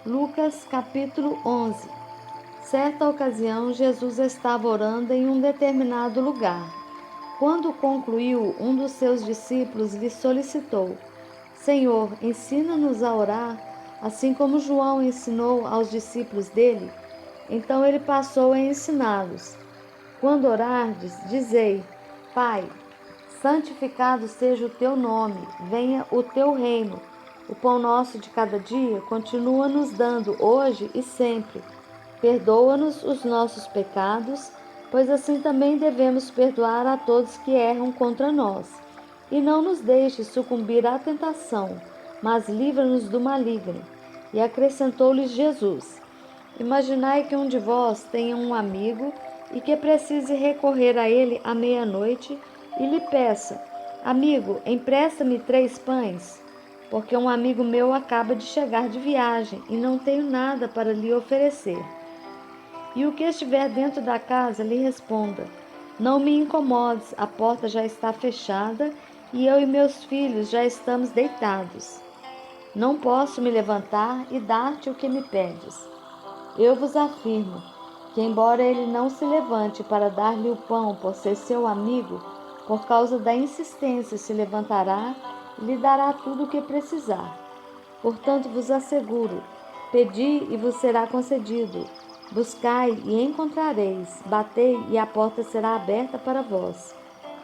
Lucas capítulo 11. Certa ocasião, Jesus estava orando em um determinado lugar. Quando concluiu, um dos seus discípulos lhe solicitou: Senhor, ensina-nos a orar, assim como João ensinou aos discípulos dele. Então ele passou a ensiná-los: Quando orardes, dizei: Pai, santificado seja o teu nome, venha o teu reino. O pão nosso de cada dia continua nos dando hoje e sempre. Perdoa-nos os nossos pecados, pois assim também devemos perdoar a todos que erram contra nós. E não nos deixes sucumbir à tentação, mas livra-nos do maligno. E acrescentou-lhes Jesus: Imaginai que um de vós tenha um amigo e que precise recorrer a ele à meia-noite e lhe peça: Amigo, empresta-me 3 pães, porque um amigo meu acaba de chegar de viagem e não tenho nada para lhe oferecer. E o que estiver dentro da casa lhe responda: Não me incomodes, a porta já está fechada e eu e meus filhos já estamos deitados. Não posso me levantar e dar-te o que me pedes. Eu vos afirmo que, embora ele não se levante para dar-lhe o pão por ser seu amigo, por causa da insistência se levantará e lhe dará tudo o que precisar. Portanto vos asseguro: pedi e vos será concedido, buscai e encontrareis, batei e a porta será aberta para vós.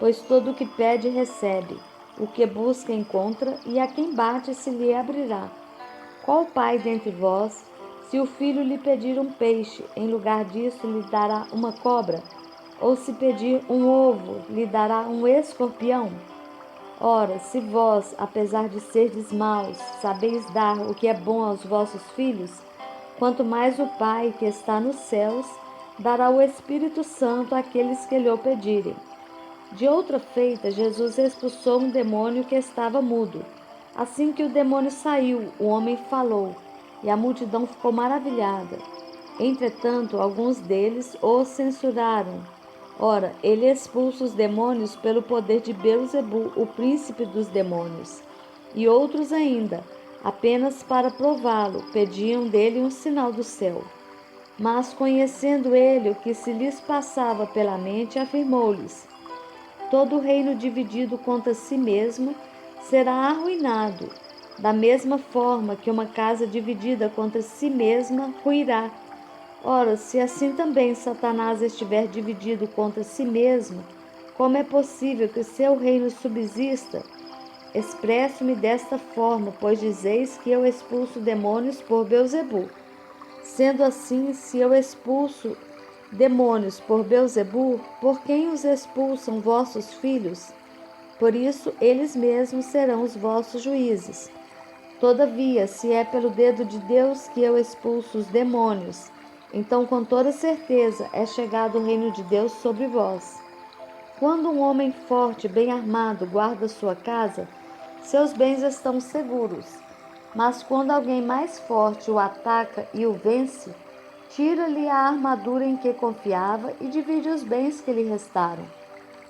Pois todo o que pede recebe, o que busca encontra, e a quem bate se lhe abrirá. Qual pai dentre vós, se o filho lhe pedir um peixe, em lugar disso lhe dará uma cobra? Ou se pedir um ovo, lhe dará um escorpião? Ora, se vós, apesar de serdes maus, sabeis dar o que é bom aos vossos filhos, quanto mais o Pai que está nos céus dará o Espírito Santo àqueles que lhe o pedirem. De outra feita, Jesus expulsou um demônio que estava mudo. Assim que o demônio saiu, o homem falou, e a multidão ficou maravilhada. Entretanto, alguns deles o censuraram. Ora, ele expulsa os demônios pelo poder de Beelzebu, o príncipe dos demônios. E outros ainda, apenas para prová-lo, pediam dele um sinal do céu. Mas, conhecendo ele o que se lhes passava pela mente, afirmou-lhes: Todo reino dividido contra si mesmo será arruinado, da mesma forma que uma casa dividida contra si mesma ruirá. Ora, se assim também Satanás estiver dividido contra si mesmo, como é possível que seu reino subsista? Expresso-me desta forma, pois dizeis que eu expulso demônios por Beelzebu. Sendo assim, se eu expulso demônios por Beelzebu, por quem os expulsam vossos filhos? Por isso, eles mesmos serão os vossos juízes. Todavia, se é pelo dedo de Deus que eu expulso os demônios, então com toda certeza é chegado o reino de Deus sobre vós. Quando um homem forte, bem armado, guarda sua casa, seus bens estão seguros. Mas quando alguém mais forte o ataca e o vence, tira-lhe a armadura em que confiava e divide os bens que lhe restaram.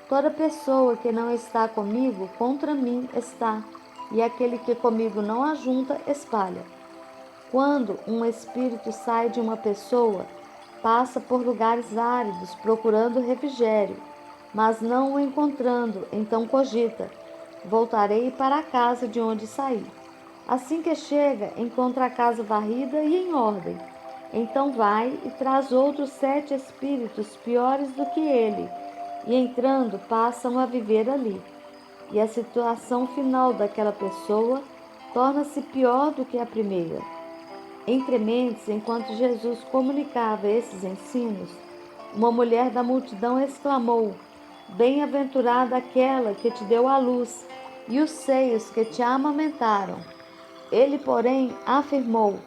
Toda pessoa que não está comigo, contra mim está, e aquele que comigo não ajunta, espalha. Quando um espírito sai de uma pessoa, passa por lugares áridos procurando refrigério, mas não o encontrando, então cogita: voltarei para a casa de onde saí. Assim que chega, encontra a casa varrida e em ordem. Então vai e traz outros 7 espíritos piores do que ele, e entrando passam a viver ali. E a situação final daquela pessoa torna-se pior do que a primeira. Entre mentes, enquanto Jesus comunicava esses ensinos, uma mulher da multidão exclamou: Bem-aventurada aquela que te deu a luz e os seios que te amamentaram. Ele, porém, afirmou: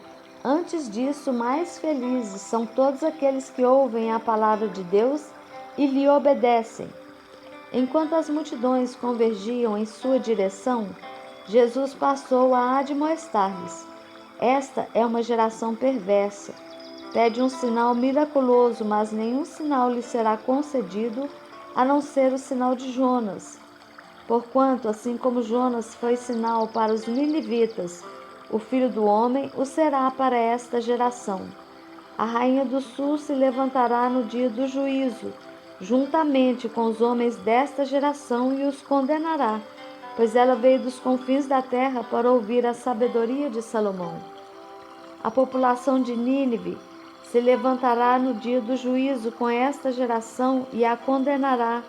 Antes disso, mais felizes são todos aqueles que ouvem a palavra de Deus e lhe obedecem. Enquanto as multidões convergiam em sua direção, Jesus passou a admoestar-lhes: Esta é uma geração perversa. Pede um sinal miraculoso, mas nenhum sinal lhe será concedido, a não ser o sinal de Jonas. Porquanto, assim como Jonas foi sinal para os ninivitas, o Filho do Homem o será para esta geração. A rainha do sul se levantará no dia do juízo, juntamente com os homens desta geração, e os condenará, pois ela veio dos confins da terra para ouvir a sabedoria de Salomão. A população de Nínive se levantará no dia do juízo com esta geração e a condenará,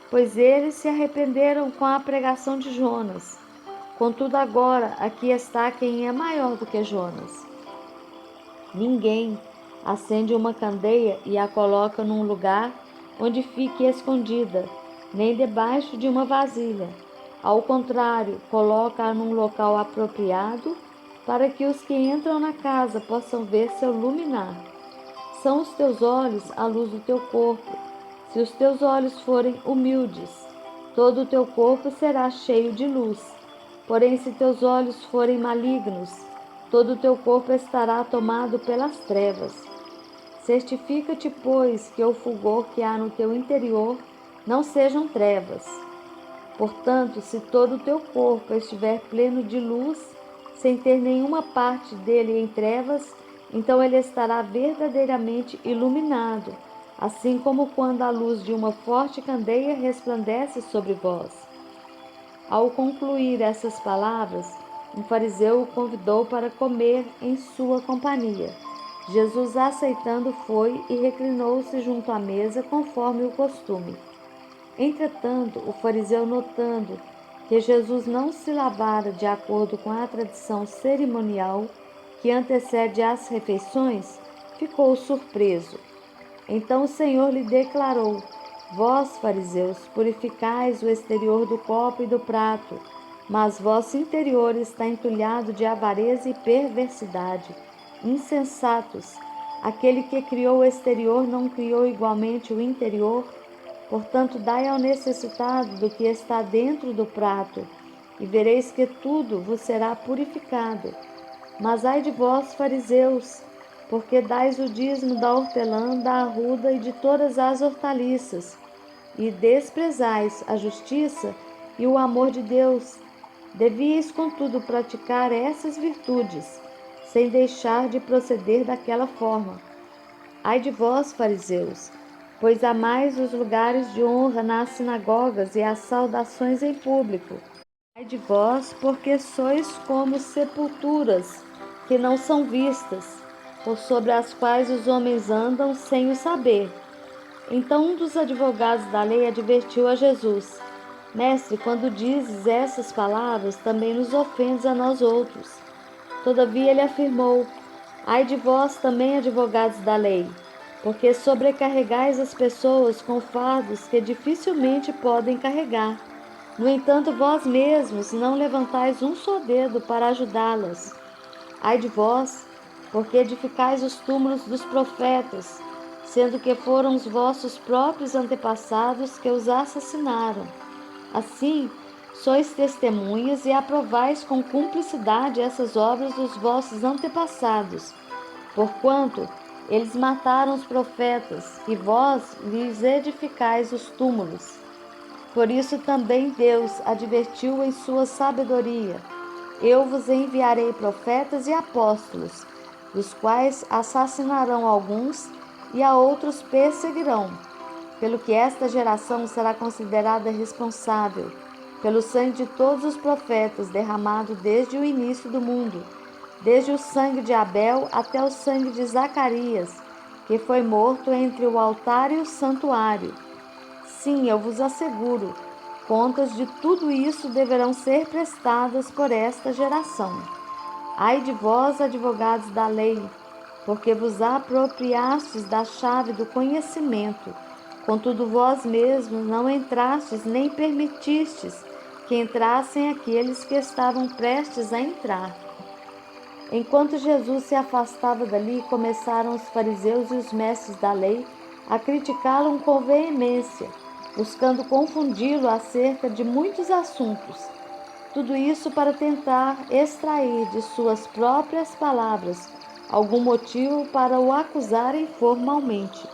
pois eles se arrependeram com a pregação de Jonas. Contudo, agora aqui está quem é maior do que Jonas. Ninguém acende uma candeia e a coloca num lugar onde fique escondida, nem debaixo de uma vasilha. Ao contrário, coloca-a num local apropriado, para que os que entram na casa possam ver seu luminar. São os teus olhos a luz do teu corpo. Se os teus olhos forem humildes, todo o teu corpo será cheio de luz. Porém, se teus olhos forem malignos, todo o teu corpo estará tomado pelas trevas. Certifica-te, pois, que o fulgor que há no teu interior não sejam trevas. Portanto, se todo o teu corpo estiver pleno de luz, sem ter nenhuma parte dele em trevas, então ele estará verdadeiramente iluminado, assim como quando a luz de uma forte candeia resplandece sobre vós. Ao concluir essas palavras, um fariseu o convidou para comer em sua companhia. Jesus, aceitando, foi e reclinou-se junto à mesa, conforme o costume. Entretanto, o fariseu, notando que Jesus não se lavara de acordo com a tradição cerimonial que antecede às refeições, ficou surpreso. Então o Senhor lhe declarou: Vós, fariseus, purificais o exterior do copo e do prato, mas vosso interior está entulhado de avareza e perversidade. Insensatos! Aquele que criou o exterior não criou igualmente o interior? Portanto, dai ao necessitado do que está dentro do prato, e vereis que tudo vos será purificado. Mas ai de vós, fariseus, porque dais o dízimo da hortelã, da arruda e de todas as hortaliças, e desprezais a justiça e o amor de Deus. Devíeis, contudo, praticar essas virtudes, sem deixar de proceder daquela forma. Ai de vós, fariseus, pois amais os lugares de honra nas sinagogas e as saudações em público. Ai de vós, porque sois como sepulturas que não são vistas, por sobre as quais os homens andam sem o saber. Então um dos advogados da lei advertiu a Jesus: Mestre, quando dizes essas palavras, também nos ofendes a nós outros. Todavia ele afirmou: Ai de vós também, advogados da lei, porque sobrecarregais as pessoas com fardos que dificilmente podem carregar. No entanto, vós mesmos não levantais um só dedo para ajudá-las. Ai de vós, porque edificais os túmulos dos profetas, sendo que foram os vossos próprios antepassados que os assassinaram. Assim, sois testemunhas e aprovais com cumplicidade essas obras dos vossos antepassados, porquanto eles mataram os profetas, e vós lhes edificais os túmulos. Por isso também Deus advertiu em sua sabedoria: Eu vos enviarei profetas e apóstolos, dos quais assassinarão alguns e a outros perseguirão, pelo que esta geração será considerada responsável pelo sangue de todos os profetas derramado desde o início do mundo, desde o sangue de Abel até o sangue de Zacarias, que foi morto entre o altar e o santuário. Sim, eu vos asseguro, contas de tudo isso deverão ser prestadas por esta geração. Ai de vós, advogados da lei, porque vos apropriastes da chave do conhecimento. Contudo, vós mesmos não entrastes nem permitistes que entrassem aqueles que estavam prestes a entrar. Enquanto Jesus se afastava dali, começaram os fariseus e os mestres da lei a criticá-lo com veemência, buscando confundi-lo acerca de muitos assuntos. Tudo isso para tentar extrair de suas próprias palavras algum motivo para o acusarem formalmente.